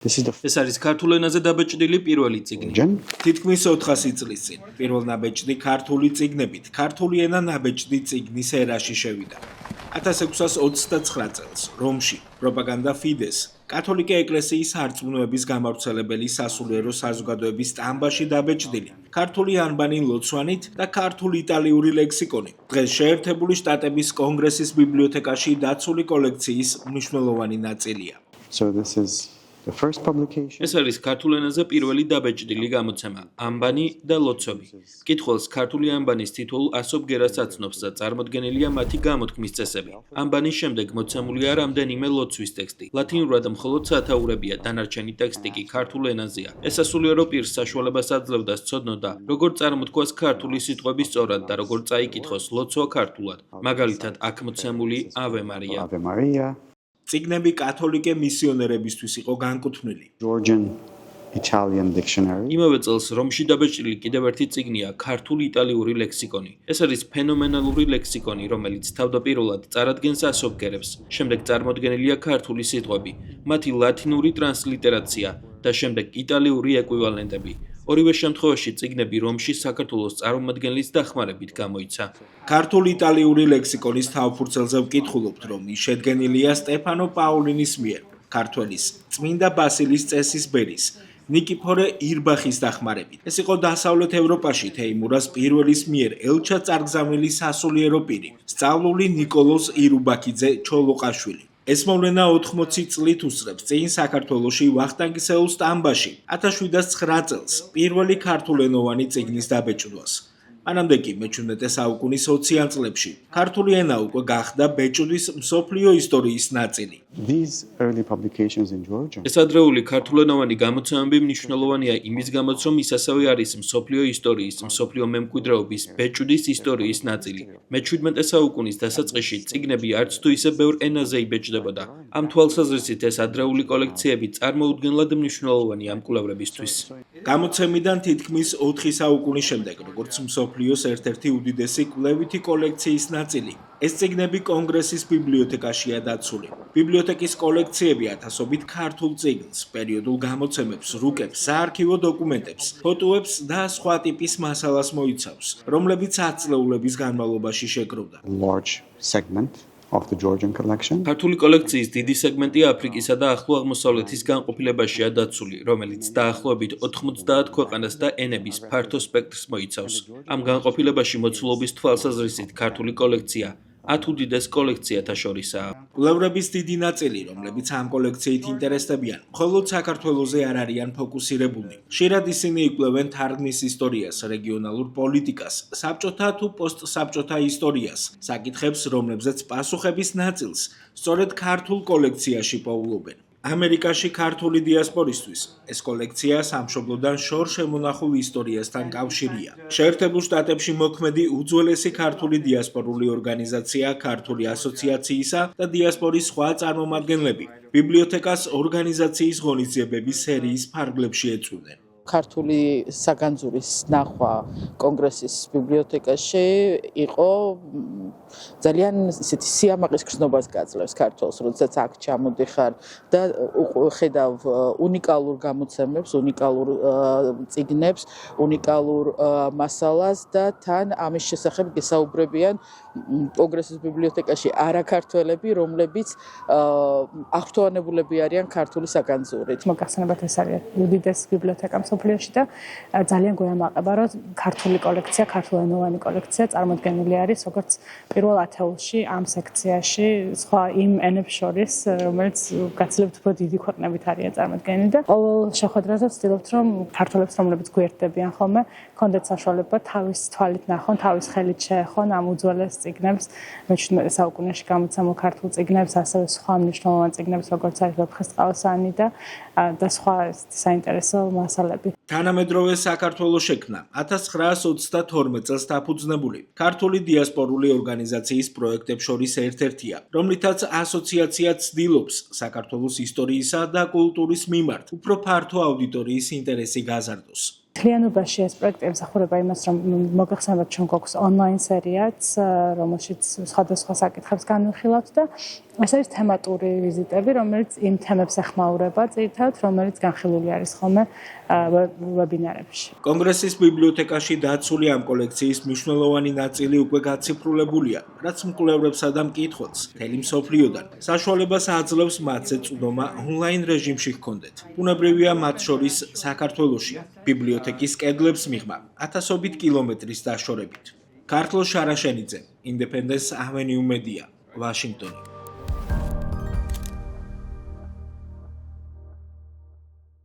ეს არის ქართულ ენაზე დაბეჭდილი პირველი წიგნი. თითქმის 400 წლის წინ პირველ ნაბეჭდი ქართული წიგნებით ქართული ენა ნაბეჭდი წიგნის ერაში შევიდა. 1629 წელს რომში პროპაგანდა ფიდეს კათოლიკე ეკლესიის სარწმუნოების გამავრცელებელი სასულიერო საზოგადოების სტამბაში დაბეჭდილი ქართული ანბანი ლოცვანით და ქართულ-იტალიური ლექსიკონი დღეს შეერთებული შტატების კონგრესის ბიბლიოთეკაში დაცული კოლექციის მნიშვნელოვანი ნაწილია. ეს არის ქართულ ენაზე პირველი დაბეჭდილი გამოცემა ანბანი და ლოცვები. მკითხველს ქართული ანბანის თითოეულ ასობ გერას აცნობს და წარმოდგენილია მათი გამოთქმის წესები. ანბანის შემდეგ მოცემულია რამდენიმე ლოცვის ტექსტი. ლათინურად მხოლოდ სათაურებია, დანარჩენი ტექსტი კი ქართულ ენაზეა. ეს სასულიერო პირს საშუალებას აძლევდა სცოდნოდა, როგორ წარმოთქვას ქართული სიტყვები სწორად და როგორ წაიკითხოს ლოცვა ქართულად. მაგალითად, აქ მოცემული ავე მარია. წიგნები კათოლიკე მისიონერებისთვის იყო განკუთვნილი. იმავე წელს რომში დაბეჭდილი კიდევ ერთი წიგნია ქართულ-იტალიური ლექსიკონი. ეს არის ფენომენალური ლექსიკონი, რომელიც თავდაპირველად წარადგენს ასობგერებს. შემდეგ წარმოდგენილია ქართული სიტყვები, მათი ლათინური ტრანსლიტერაცია და შემდეგ იტალიური ეკვივალენტები. ორივე შემთხვევაში წიგნები რომში საქართველოს წარმომადგენლის დახმარებით გამოიცა. ქართულ-იტალიური ლექსიკონის თავფურცელზე ვკითხულობთ, რომ ის შედგენილია სტეფანო პაულინის მიერ, ქართველის წმინდა ბასილის წესის ბერის, ნიკიფორე ირბახის დახმარებით. ეს იყო დასავლეთ ევროპაში თეიმურაზ პირველის მიერ ელჩად წარგზავნილი სასულიერო პირი, სწავლული ნიკოლოზ ირუბაქიძე ჩოლოყაშვილი. ეს მოვლენა 80 წლით უსწრებს წინ საქართველოში ვახტანგისეულ სტამბაში 1709 წელს პირველი ქართულენოვანი წიგნის დაბეჭდვას. მანამდე კი მე-17 საუკუნის 20-იან წლებში ქართული ენა უკვე გახდა ბეჭდვის მსოფლიო ისტორიის ნაწილი. ეს ადრეული ქართულენოვანი გამოცემები მნიშვნელოვანია იმის გამოც, რომ ის ასევე არის მსოფლიო ისტორიის, მსოფლიო მემკვიდრეობის ბეჭდის ისტორიის ნაწილი. მე-17 საუკუნის დასაწყისში წიგნები არც თუ ისე ბევრ ენაზე იბეჭდებოდა. ამ თვალსაზრისით ეს ადრეული კოლექციები წარმოუდგენლად მნიშვნელოვანია ამ კვლევრებისთვის. გამოცემიდან თითქმის 4 საუკუნის შემდეგ, როგორც მსოფლიოს ერთ-ერთი უდიდესი კვლევითი კოლექციის ნაწილი, ეს წიგნები კონგრესის ბიბლიოთეკაშია დაცული. ბიბლიოთეკის კოლექციები ათასობით ქართულ წიგნს, პერიოდულ გამოცემებს, რუკებს, საარქივო დოკუმენტებს, ფოტოებს და სხვა ტიპის მასალას მოიცავს, რომლებიც 10 წლეულების განმავლობაში შეგროვდა. ქართული კოლექციის დიდი სეგმენტი აფრიკისა და ახლო აღმოსავლეთის განყოფილებაშია დაცული, რომელიც დაახლოებით 90 ქვეყანას და ენების ფართო სპექტრს მოიცავს. ამ განყოფილებაში მოცულობის თვალსაზრისით ქართული კოლექცია 10 უდიდეს კოლექციათა შორისაა. კვლევრების დიდი ნაწილი, რომლებიც ამ კოლექციით ინტერესდებიან, მხოლოდ საქართველოზე არ არიან ფოკუსირებულნი. ხშირად ისინი იკვლევენ თარგმნის ისტორიას, რეგიონალურ პოლიტიკას, საბჭოთა თუ პოსტსაბჭოთა ისტორიას, საკითხებს, რომლებზეც პასუხების ნაწილს სწორედ ქართულ კოლექციაში პოულობენ. ამერიკაში ქართული დიასპორისთვის ეს კოლექცია სამშობლოდან შორშემონახულ ისტორიასთან კავშირია. შეერთებულ შტატებში მოქმედი უძველესი ქართული დიასპორული ორგანიზაცია ქართული ასოციაციისა და დიასპორის სხვა წარმომადგენლები ბიბლიოთეკას ორგანიზაციის ღონისძიებების სერიის ფარგლებში ეწვივნენ. ქართული საგანძურის ნახვა კონგრესის ბიბლიოთეკაში იყო ძალიან ისეთი სიამაყის გრძნობას გაძლევს ქართულს, როდესაც აქ ჩამოდიხარ და ხედავ უნიკალურ გამოცემებს, უნიკალურ წიგნებს, უნიკალურ მასალას და თან ამის შესახებ გესაუბრებიან კონგრესის ბიბლიოთეკაში არაქართველები, რომლებიც აღფრთოვანებულები არიან ქართული საგანძურით. მოგახსენებათ, ეს არის უდიდესი ბიბლიოთეკა მსოფლიოში და ძალიან გვეამაყება, რომ ქართული კოლექცია, ქართულენოვანი კოლექცია წარმოდგენილი არის როგორც პირველ ათეულში ამ სექციაში სხვა იმ ენებს შორის, რომელიც გაცილებით უფრო დიდი ქვეყნებით არიან წარმოდგენილი და ყოველ შეხვედრაზე ვცდილობთ, რომ ქართველებს, რომლებიც გვერდებიან ხოლმე, კონდეთ საშუალება თავის თვალით ნახონ, თავის ხელით შეეხონ ამ უძველეს წიგნებს, მე-17 საუკუნეში გამოცემულ ქართულ წიგნებს, ასევე სხვა მნიშვნელოვან წიგნებს, როგორც არის ვეფხისტყაოსანი და სხვა საინტერესო მასალები. თანამედროვე საქართველოს შექმნა 1932 წელს დაფუძნებული ქართული დიასპორული ორგანიზაციის პროექტებს შორის ერთ-ერთია, რომლითაც ასოციაცია ცდილობს საქართველოს ისტორიისა და კულტურის მიმართ უფრო ფართო აუდიტორიის ინტერესი გაზარდოს. მთლიანობაში ეს პროექტი ემსახურება იმას, რომ მოგეხსენებათ ჩვენ გვაქვს ონლაინ სერიაც, რომელშიც სხვადასხვა საკითხებს განვიხილავთ და ეს არის თემატური ვიზიტები, რომელიც იმ თემებს ეხმაურება ძირითადად, რომელიც განხილული არის ხოლმე ვებინარებში. კონგრესის ბიბლიოთეკაში დაცული ამ კოლექციის მნიშვნელოვანი ნაწილი უკვე გაციფრულებულია, რაც მკვლევრებსა და მკითხველს მთელი მსოფლიოდან საშუალებას აძლევს მათზე წვდომა ონლაინ რეჟიმში ჰქონდეთ. ბუნებრივია მათ შორის საქართველოში ბიბლიოთეკის კედლებს მიღმა 1000-ობით კილომეტრის დაშორებით. ქართლ შარაშენიძე, Independence Avenue Media, Washington.